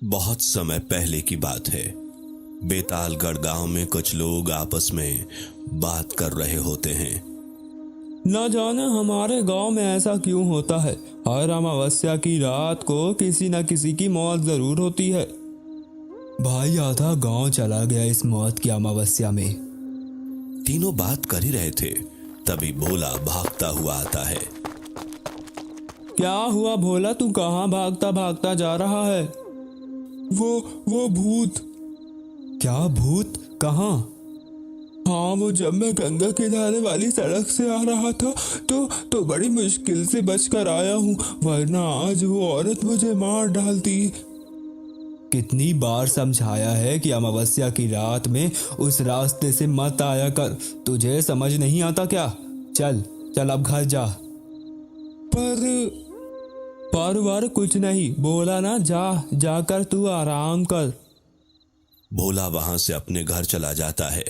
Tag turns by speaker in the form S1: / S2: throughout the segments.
S1: बहुत समय पहले की बात है। बेतालगढ़ गांव में कुछ लोग आपस में बात कर रहे होते हैं।
S2: न जाने हमारे गांव में ऐसा क्यों होता है, हर अमावस्या की रात को किसी न किसी की मौत जरूर होती है। भाई आधा गांव चला गया इस मौत की अमावस्या में।
S1: तीनों बात कर ही रहे थे, तभी भोला भागता हुआ आता है।
S2: क्या हुआ भोला, तू कहाँ भागता भागता जा रहा है? वो भूत। क्या भूत? कहाँ? हाँ, वो जब मैं गंगा किनारे वाली सड़क से आ रहा था तो बड़ी मुश्किल से बचकर आया हूँ, वरना आज वो औरत मुझे मार डालती। कितनी बार समझाया है कि अमावस्या की रात में उस रास्ते से मत आया कर, तुझे समझ नहीं आता क्या? चल चल अब घर जा। पर कुछ नहीं, बोला ना, जाकर तू आराम कर।
S1: भोला वहां से अपने घर चला जाता है।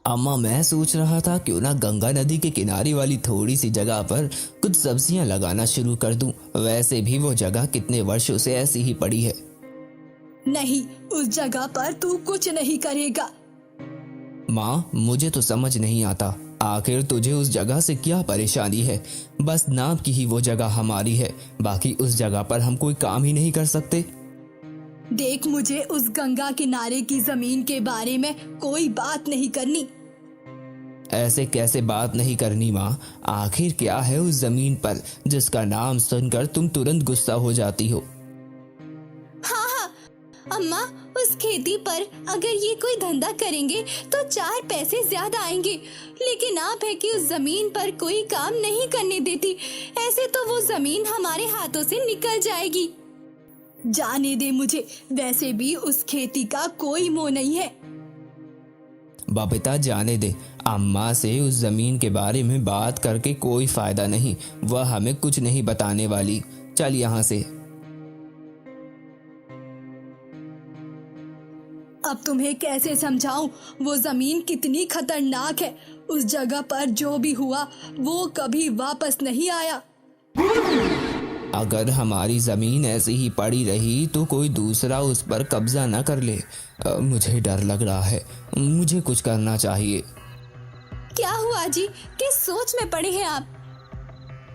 S3: अम्मा, मैं सोच रहा था क्यों ना गंगा नदी के किनारे वाली थोड़ी सी जगह पर कुछ सब्जियां लगाना शुरू कर दूं। वैसे भी वो जगह कितने वर्षों से ऐसी ही पड़ी है।
S4: नहीं, उस जगह पर तू कुछ नहीं करेगा।
S3: माँ, मुझे तो समझ नहीं आता, आखिर तुझे उस जगह से क्या परेशानी है? बस नाम की ही वो जगह हमारी है, बाकी उस जगह पर हम कोई काम ही नहीं कर सकते।
S4: देख, मुझे उस गंगा किनारे की जमीन के बारे में कोई बात नहीं करनी।
S3: ऐसे कैसे बात नहीं करनी माँ? आखिर क्या है उस जमीन पर जिसका नाम सुनकर तुम तुरंत गुस्सा हो जाती हो?
S4: हाँ, अम्मा, उस खेती पर अगर ये कोई धंधा करेंगे तो 4 पैसे ज्यादा आएंगे, लेकिन आप है कि उस जमीन पर कोई काम नहीं करने देती। ऐसे तो वो जमीन हमारे हाथों से निकल जाएगी। जाने दे मुझे, वैसे भी उस खेती का कोई मोह नहीं है।
S3: बबीता, जाने दे। अम्मा से उस जमीन के बारे में बात करके कोई फायदा नहीं, वह हमें कुछ नहीं बताने वाली। चल यहाँ से।
S4: अब तुम्हें कैसे समझाऊं, वो जमीन कितनी खतरनाक है। उस जगह पर जो भी हुआ वो कभी वापस नहीं आया।
S3: अगर हमारी जमीन ऐसी ही पड़ी रही तो कोई दूसरा उस पर कब्जा न कर ले। मुझे डर लग रहा है, मुझे कुछ करना चाहिए।
S4: क्या हुआ जी, किस सोच में पड़े हैं आप?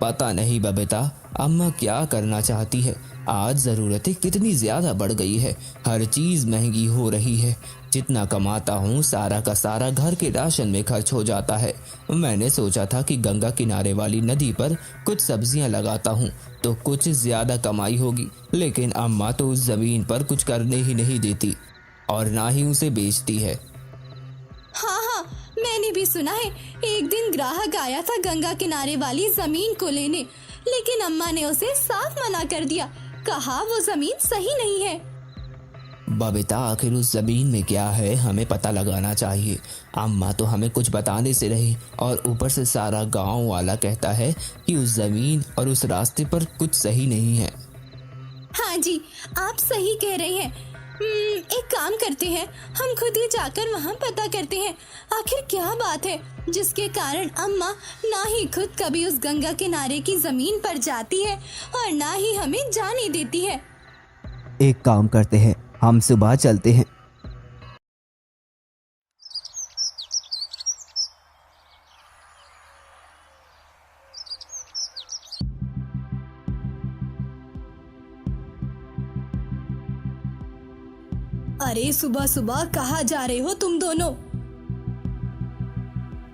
S3: पता नहीं बबीता, अम्मा क्या करना चाहती है। आज ज़रूरतें कितनी ज़्यादा बढ़ गई है, हर चीज़ महंगी हो रही है। जितना कमाता हूँ सारा का सारा घर के राशन में खर्च हो जाता है। मैंने सोचा था कि गंगा किनारे वाली नदी पर कुछ सब्जियाँ लगाता हूँ तो कुछ ज़्यादा कमाई होगी, लेकिन अम्मा तो उस ज़मीन पर कुछ करने ही नहीं देती और ना ही उसे बेचती है।
S4: हाँ, मैंने भी सुना है। एक दिन ग्राहक आया था गंगा किनारे वाली जमीन को लेने, लेकिन अम्मा ने उसे साफ मना कर दिया, कहा वो जमीन सही नहीं है।
S3: बबीता, आखिर उस जमीन में क्या है, हमें पता लगाना चाहिए। अम्मा तो हमें कुछ बताने से रही और ऊपर से सारा गांव वाला कहता है कि उस जमीन और उस रास्ते पर कुछ सही नहीं है।
S4: हाँ जी, आप सही कह रहे हैं। एक काम करते हैं, हम खुद ही जाकर वहाँ पता करते हैं आखिर क्या बात है जिसके कारण अम्मा ना ही खुद कभी उस गंगा किनारे की जमीन पर जाती है और ना ही हमें जाने देती है।
S5: एक काम करते हैं, हम सुबह चलते हैं।
S4: अरे सुबह सुबह कहाँ जा रहे हो तुम दोनों?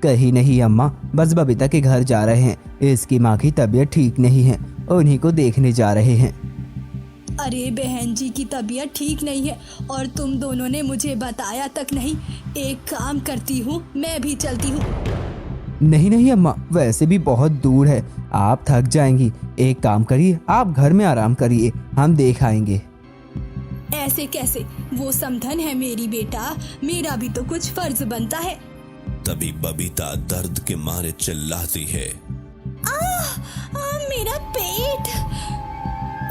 S5: कहीं नहीं अम्मा, बस बबीता के घर जा रहे हैं। इसकी माँ की तबीयत ठीक नहीं है, उन्हीं को देखने जा रहे हैं।
S4: अरे बहन जी की तबीयत ठीक नहीं है और तुम दोनों ने मुझे बताया तक नहीं। एक काम करती हूँ, मैं भी चलती हूँ।
S5: नहीं नहीं अम्मा, वैसे भी बहुत दूर है, आप थक जाएंगी। एक काम करिए, आप घर में आराम करिए, हम देख आएंगे।
S4: ऐसे कैसे? वो समधन है मेरी बेटा, मेरा भी तो कुछ फर्ज बनता है।
S1: तभी बबीता दर्द के मारे चिल्लाती है।
S4: मेरा पेट!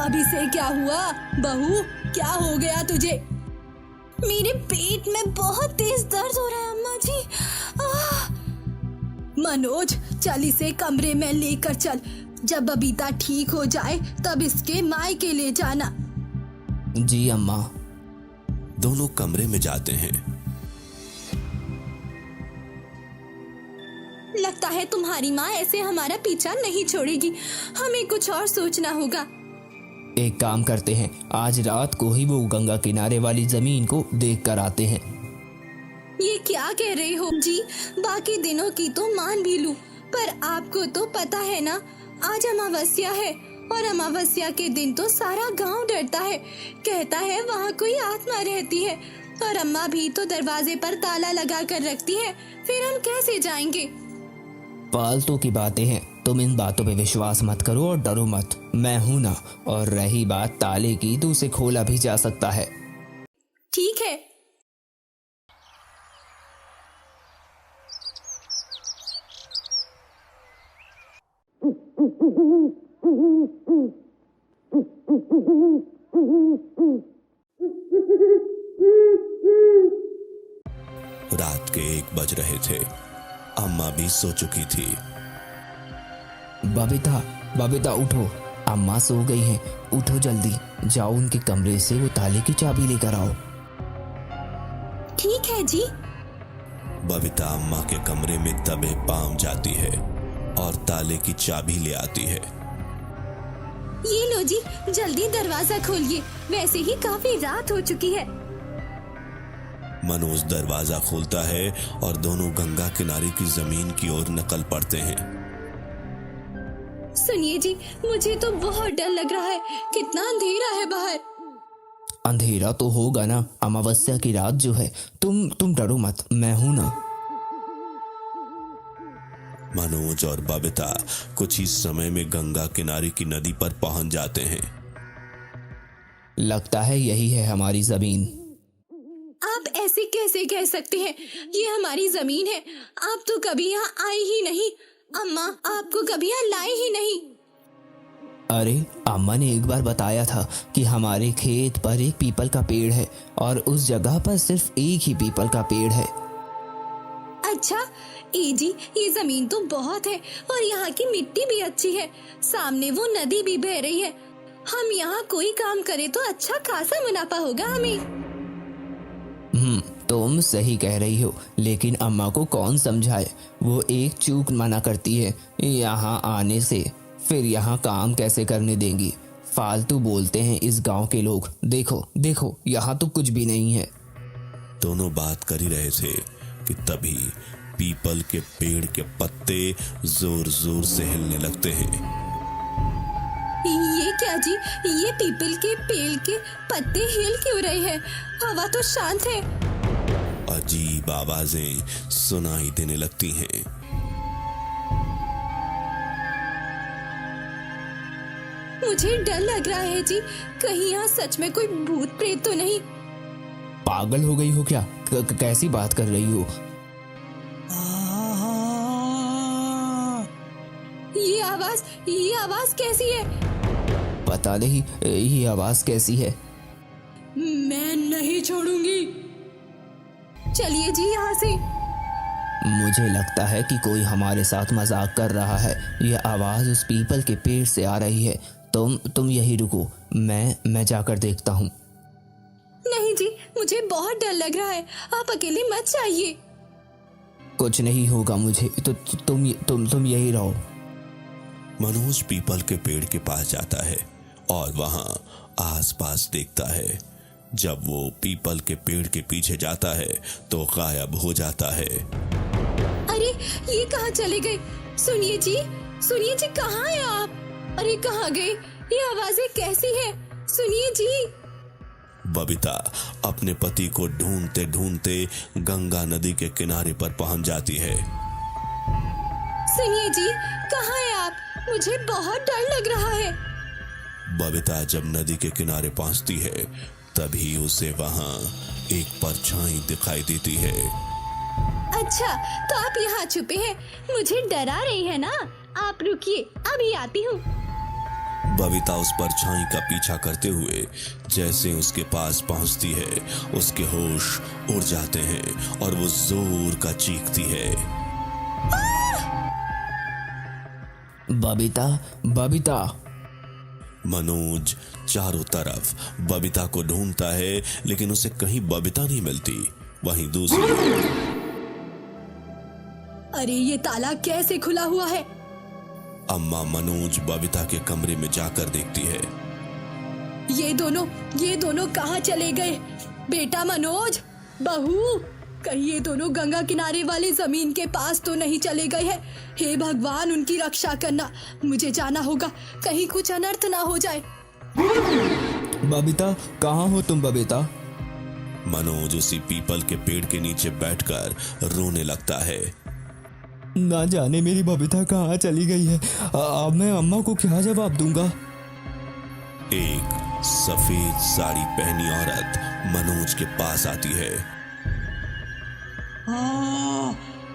S4: अभी से क्या हुआ बहू, क्या हो गया तुझे? मेरे पेट में बहुत तेज दर्द हो रहा है अम्मा जी। मनोज, चल इसे कमरे में लेकर चल। जब बबीता ठीक हो जाए तब इसके मायके ले जाना।
S3: जी अम्मा।
S1: दोनों कमरे में जाते हैं।
S4: लगता है तुम्हारी माँ ऐसे हमारा पीछा नहीं छोड़ेगी, हमें कुछ और सोचना होगा।
S3: एक काम करते हैं, आज रात को ही वो गंगा किनारे वाली जमीन को देख कर आते हैं।
S4: ये क्या कह रहे हो जी? बाकी दिनों की तो मान भी लूं, पर आपको तो पता है ना, आज अमावस्या है और अमावस्या के दिन तो सारा गांव डरता है, कहता है वहाँ कोई आत्मा रहती है। और अम्मा भी तो दरवाजे पर ताला लगा कर रखती है, फिर हम कैसे जाएंगे?
S3: फालतू की बातें हैं, तुम इन बातों पे विश्वास मत करो और डरो मत, मैं हूं ना। और रही बात ताले की, तो उसे खोला भी जा सकता है।
S4: ठीक है।
S1: रात के 1 बज रहे थे। अम्मा भी सो चुकी थी।
S3: बबीता, बबीता उठो, अम्मा सो गई हैं, उठो जल्दी, जाओ उनके कमरे से वो ताले की चाबी लेकर आओ।
S4: ठीक है जी।
S1: बबीता अम्मा के कमरे में दबे पांव जाती है और ताले की चाबी ले आती है।
S4: ये लो जी, जल्दी दरवाजा खोलिए, वैसे ही काफी रात हो चुकी है।
S1: मनोज दरवाजा खोलता है और दोनों गंगा किनारे की जमीन की ओर निकल पड़ते हैं।
S4: सुनिए जी, मुझे तो बहुत डर लग रहा है, कितना अंधेरा है बाहर।
S3: अंधेरा तो होगा ना, अमावस्या की रात जो है, तुम डरो मत, मैं हूं ना।
S1: मनोज और बबीता कुछ ही समय में गंगा किनारे की नदी पर पहुंच जाते हैं।
S3: लगता है यही है हमारी जमीन।
S4: आप ऐसे कैसे कह सकते हैं? ये हमारी जमीन है, आप तो कभी यहाँ आए ही नहीं। अम्मा आपको कभी यहाँ लाए ही नहीं।
S3: अरे अम्मा ने एक बार बताया था कि हमारे खेत पर एक पीपल का पेड़ है और उस जगह पर सिर्फ एक ही पीपल का पेड़ है।
S4: अच्छा ए जी, ये जमीन तो बहुत है और यहाँ की मिट्टी भी अच्छी है, सामने वो नदी भी बह रही है। हम यहाँ कोई काम करें तो अच्छा खासा मुनाफा होगा हमें।
S3: तुम सही कह रही हो, लेकिन अम्मा को कौन समझाए, वो एक चूक मना करती है यहाँ आने से, फिर यहाँ काम कैसे करने देंगी। फालतू बोलते हैं इस गांव के लोग। देखो देखो, यहाँ तो कुछ भी नहीं है।
S1: दोनों बात कर ही रहे थे कि तभी पीपल के पेड़ के पत्ते जोर जोर से हिलने लगते हैं।
S4: ये क्या जी, ये पीपल के पेड़ के पत्ते हिल क्यों रहे हैं? हवा तो शांत है।
S1: अजीब आवाजें सुनाई देने लगती हैं।
S4: मुझे डर लग रहा है जी, कहीं यहाँ सच में कोई भूत प्रेत तो नहीं।
S3: पागल हो गई हो क्या? कैसी बात कर रही हो?
S4: ये आवाज कैसी है?
S3: पता नहीं ये आवाज कैसी है।
S4: मैं नहीं छोड़ूंगी, चलिए जी यहाँ से।
S3: मुझे लगता है कि कोई हमारे साथ मजाक कर रहा है। यह आवाज उस पीपल के पेड़ से आ रही है। तुम यही रुको, मैं जाकर देखता हूँ।
S4: नहीं जी, मुझे बहुत डर लग रहा है, आप अकेले मत जाइए।
S3: कुछ नहीं होगा मुझे, तो तुम यही रहो।
S1: मनोज पीपल के पेड़ के पास जाता है और वहां आसपास देखता है। जब वो पीपल के पेड़ के पीछे जाता है तो गायब हो जाता है।
S4: अरे ये कहाँ चले गए? सुनिए जी, कहाँ हैं आप? अरे कहाँ गए? ये आवाजें कैसी है? सुनिए जी।
S1: बबीता अपने पति को ढूंढते ढूंढते गंगा नदी के किनारे पर पहुंच जाती है।
S4: सुनिए जी, कहाँ हैं आप? मुझे बहुत डर लग रहा है।
S1: बबीता जब नदी के किनारे पहुंचती है तभी उसे वहां एक परछाई दिखाई देती है।
S4: अच्छा, तो आप यहाँ छुपे हैं, मुझे डरा रही है ना? आप रुकिए, अभी आती हूँ।
S1: बबीता उस परछाई का पीछा करते हुए जैसे उसके पास पहुंचती है, उसके होश उड़ जाते हैं और वो जोर का चीखती है।
S3: बबीता, बबीता।
S1: मनोज चारों तरफ बबीता को ढूंढता है, लेकिन उसे कहीं बबीता नहीं मिलती। वहीं दूसरी ओर
S4: अरे ये ताला कैसे खुला हुआ है?
S1: अम्मा मनोज बबीता के कमरे में जाकर देखती है।
S4: ये दोनों कहाँ चले गए? बेटा मनोज, बहू, कहीं ये दोनों गंगा किनारे वाली जमीन के पास तो नहीं चले गए हैं? हे भगवान, उनकी रक्षा करना। मुझे जाना होगा, कहीं कुछ अनर्थ ना हो जाए।
S2: बबीता, कहाँ हो तुम बबीता?
S1: मनोज उसी पीपल के पेड़ के नीचे बैठकर रोने लगता है।
S2: ना जाने मेरी बबीता कहाँ चली गई है। अब मैं अम्मा को क्या जवाब दूंगा?
S1: एक सफेद साड़ी पहनी औरत मनोज के पास आती है।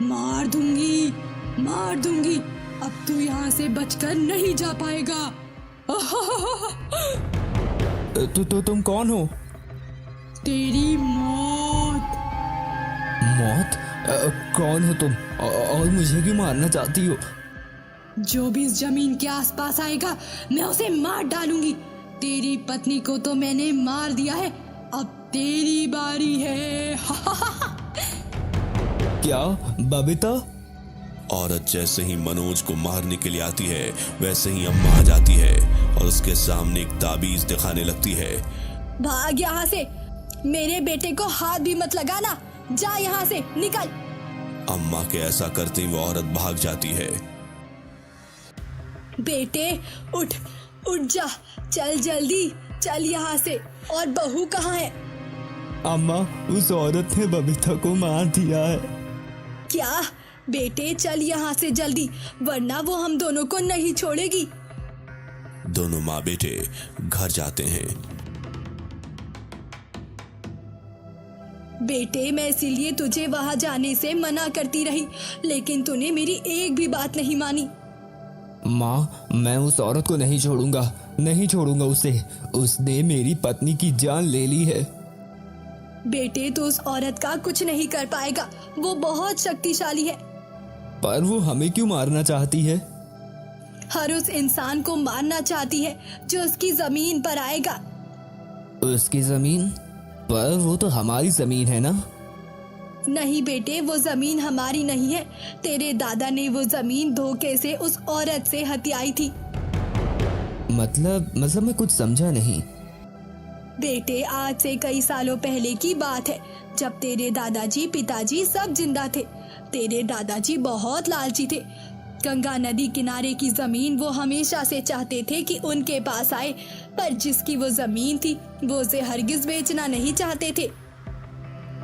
S4: मार दूंगी। अब तू यहाँ से बचकर नहीं जा पाएगा।
S2: तो तुम कौन हो?
S4: तेरी मौत।
S2: मौत? कौन हो तुम और मुझे क्यों मारना चाहती हो?
S4: जो भी इस जमीन के आसपास आएगा मैं उसे मार डालूंगी। तेरी पत्नी को तो मैंने मार दिया है, अब तेरी बारी है।
S2: क्या बबीता?
S1: औरत जैसे ही मनोज को मारने के लिए आती है, वैसे ही अम्मा आ जाती है और उसके सामने एक ताबीज दिखाने लगती है।
S4: भाग यहाँ से, मेरे बेटे को हाथ भी मत लगाना। जा यहाँ से, निकल।
S1: अम्मा के ऐसा करते ही वो औरत भाग जाती है।
S4: बेटे उठ जा, चल जल्दी, चल यहाँ से। और बहू कहाँ है?
S2: अम्मा, उस औरत ने बबीता को मार दिया है।
S4: क्या? बेटे चल यहाँ से जल्दी, वरना वो हम दोनों को नहीं छोड़ेगी।
S1: दोनों माँ बेटे घर जाते हैं।
S4: बेटे, मैं इसीलिए तुझे वहां जाने से मना करती रही, लेकिन तूने मेरी एक भी बात नहीं मानी।
S2: माँ, मैं उस औरत को नहीं छोड़ूंगा उसे। उसने मेरी पत्नी की जान ले ली है।
S4: बेटे, तू उस औरत का कुछ नहीं कर पाएगा, वो बहुत शक्तिशाली है।
S2: पर वो हमें क्यों मारना चाहती है?
S4: हर उस इंसान को मारना चाहती है जो उसकी जमीन पर आएगा।
S3: उसकी जमीन पर? वो तो हमारी जमीन है ना?
S4: नहीं बेटे, वो जमीन हमारी नहीं है। तेरे दादा ने वो जमीन धोखे से उस औरत से हथियाई थी।
S3: मतलब मैं कुछ समझा नहीं।
S4: बेटे, आज से कई सालों पहले की बात है, जब तेरे दादाजी, पिताजी सब जिंदा थे। तेरे दादाजी बहुत लालची थे। गंगा नदी किनारे की जमीन वो हमेशा से चाहते थे कि उनके पास आए, पर जिसकी वो जमीन थी वो उसे हरगिज बेचना नहीं चाहते थे।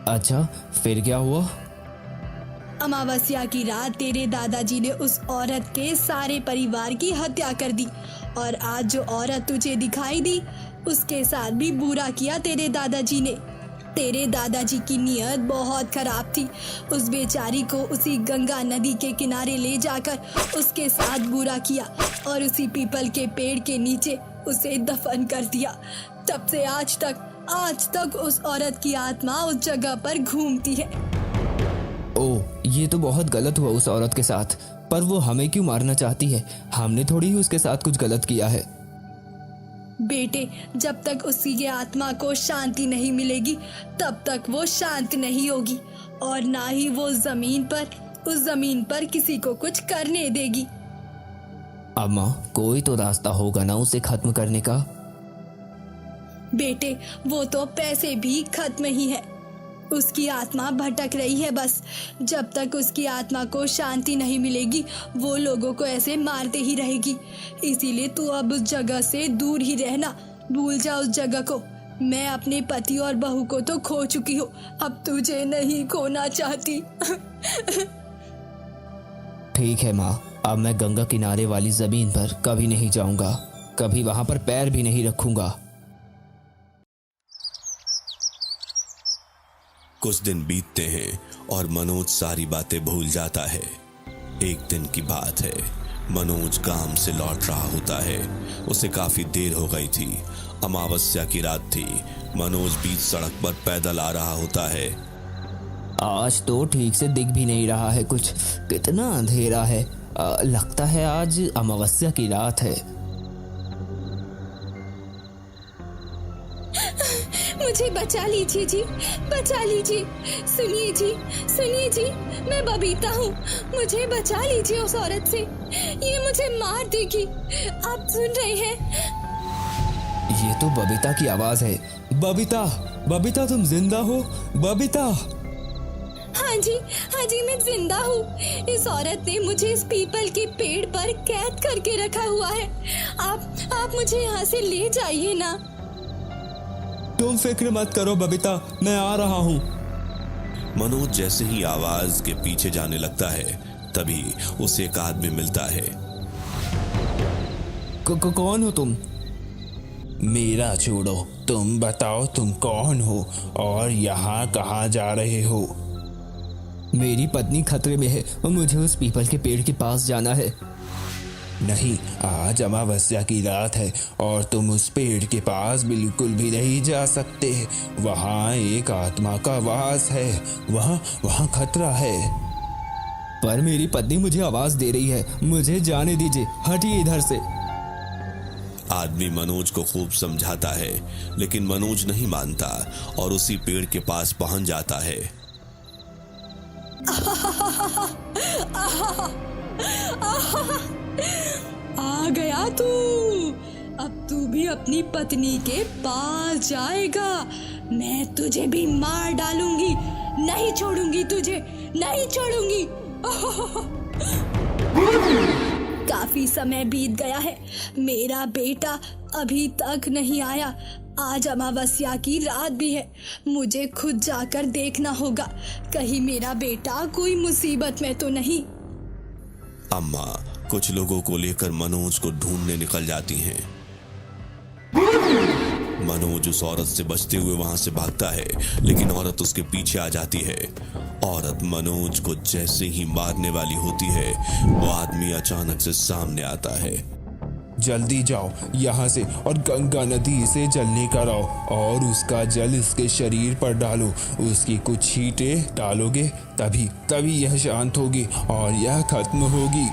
S3: अच्छा, फिर क्या हुआ?
S4: अमावस्या की रात तेरे दादाजी ने उस औरत के सारे परिवार की हत्या कर दी, और आज जो औरत तुझे दिखाई दी उसके साथ भी बुरा किया तेरे दादाजी ने। तेरे दादाजी की नीयत बहुत खराब थी। उस बेचारी को उसी गंगा नदी के किनारे ले जाकर उसके साथ बुरा किया और उसी पीपल के पेड़ के नीचे उसे दफन कर दिया। तब से आज तक उस औरत की आत्मा उस जगह पर घूमती है।
S3: ओह, ये तो बहुत गलत हुआ उस औरत के साथ। पर वो हमें क्यों मारना चाहती है? हमने थोड़ी ही उसके साथ कुछ गलत किया है।
S4: बेटे, जब तक उसकी ये आत्मा को शांति नहीं मिलेगी तब तक वो शांत नहीं होगी, और ना ही वो उस जमीन पर किसी को कुछ करने देगी।
S3: अम्मा, कोई तो रास्ता होगा ना उसे खत्म करने का?
S4: बेटे, वो तो पैसे भी खत्म ही है। उसकी आत्मा भटक रही है बस। जब तक उसकी आत्मा को शांति नहीं मिलेगी वो लोगों को ऐसे मारते ही रहेगी। इसीलिए तू अब उस जगह से दूर ही रहना, भूल जा उस जगह को। मैं अपने पति और बहू को तो खो चुकी हूँ, अब तुझे नहीं खोना चाहती।
S3: ठीक है माँ, अब मैं गंगा किनारे वाली जमीन पर कभी नहीं जाऊंगा, कभी वहां पर पैर भी नहीं रखूंगा।
S1: कुछ दिन बीतते हैं और मनोज सारी बातें भूल जाता है। एक दिन की बात है, मनोज काम से लौट रहा होता है। उसे काफी देर हो गई थी। अमावस्या की रात थी। मनोज बीच सड़क पर पैदल आ रहा होता है।
S3: आज तो ठीक से दिख भी नहीं रहा है कुछ। कितना अंधेरा है। लगता है आज अमावस्या की रात है।
S4: मुझे बचा लीजिए जी, बचा लीजिए। सुनिए जी, सुनिए जी, मैं बबीता हूँ। मुझे बचा लीजिए उस औरत से, ये मुझे मार देगी। आप सुन रहे हैं?
S3: ये तो बबीता की आवाज है।
S2: बबीता, बबीता तुम जिंदा हो? बबीता।
S4: हाँ जी, हाँ जी, मैं जिंदा हूँ। इस औरत ने मुझे इस पीपल के पेड़ पर कैद करके रखा हुआ है। आप मुझे यहाँ से ले जाइए ना।
S2: तुम फिक्र मत करो बबीता, मैं आ रहा हूँ।
S1: मनोज जैसे ही आवाज के पीछे जाने लगता है तभी उसे एक आदमी मिलता है।
S3: कौन हो तुम?
S2: मेरा छोड़ो, तुम बताओ तुम कौन हो और यहाँ कहाँ जा रहे हो?
S3: मेरी पत्नी खतरे में है और मुझे उस पीपल के पेड़ के पास जाना है।
S2: नहीं, आज अमावस्या की रात है और तुम उस पेड़ के पास बिल्कुल भी नहीं जा सकते। वहाँ एक आत्मा का वास है, वहाँ खतरा है।
S3: पर मेरी पत्नी मुझे आवाज दे रही है, मुझे जाने दीजिए, हटिए इधर से।
S1: आदमी मनोज को खूब समझाता है लेकिन मनोज नहीं मानता और उसी पेड़ के पास पहुंच जाता है।
S4: आ गया तू। अब तू भी अपनी पत्नी के पास जाएगा। मैं तुझे भी मार डालूंगी, नहीं छोड़ूंगी तुझे, नहीं छोड़ूंगी। काफी समय बीत गया है, मेरा बेटा अभी तक नहीं आया। आज अमावस्या की रात भी है, मुझे खुद जाकर देखना होगा कहीं मेरा बेटा कोई मुसीबत में तो नहीं।
S1: अम्मा कुछ लोगों को लेकर मनोज को ढूंढने निकल जाती हैं। मनोज उस औरत से बचते हुए वहां से भागता है लेकिन औरत उसके पीछे आ जाती है। औरत मनोज को जैसे ही मारने वाली होती है वो आदमी अचानक से सामने आता है।
S2: जल्दी जाओ यहाँ से और गंगा नदी से जल लेकर आओ और उसका जल इसके शरीर पर डालो। उसकी कुछ छींटे डालोगे तभी यह शांत होगी और यह खत्म होगी।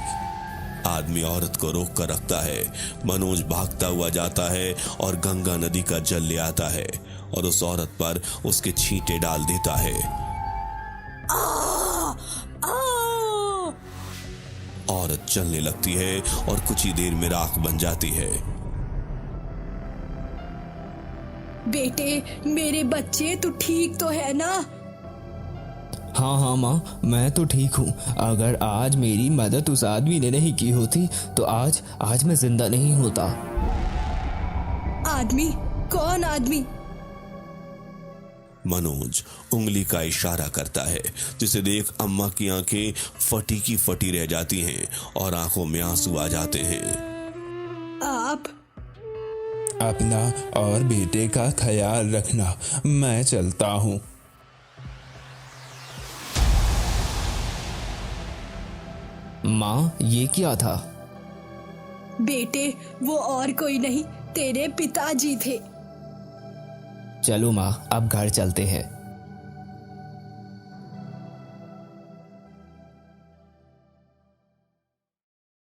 S1: आदमी औरत को रोक कर रखता है। मनोज भागता हुआ जाता है और गंगा नदी का जल ले आता है और उस औरत पर उसके छींटे डाल देता है। औरत चलने लगती है और कुछ ही देर में राख बन जाती है।
S4: बेटे, मेरे बच्चे, तू ठीक तो है ना?
S3: हाँ माँ, मैं तो ठीक हूँ। अगर आज मेरी मदद उस आदमी ने नहीं की होती तो आज मैं जिंदा नहीं होता।
S4: आदमी? कौन आदमी?
S1: मनोज उंगली का इशारा करता है जिसे देख अम्मा की आंखें फटी की फटी रह जाती हैं और आंखों में आंसू आ जाते हैं।
S4: आप?
S2: अपना और बेटे का ख्याल रखना, मैं चलता हूँ।
S3: माँ, ये क्या था?
S4: बेटे, वो और कोई नहीं, तेरे पिताजी थे।
S3: चलो माँ, अब घर चलते हैं।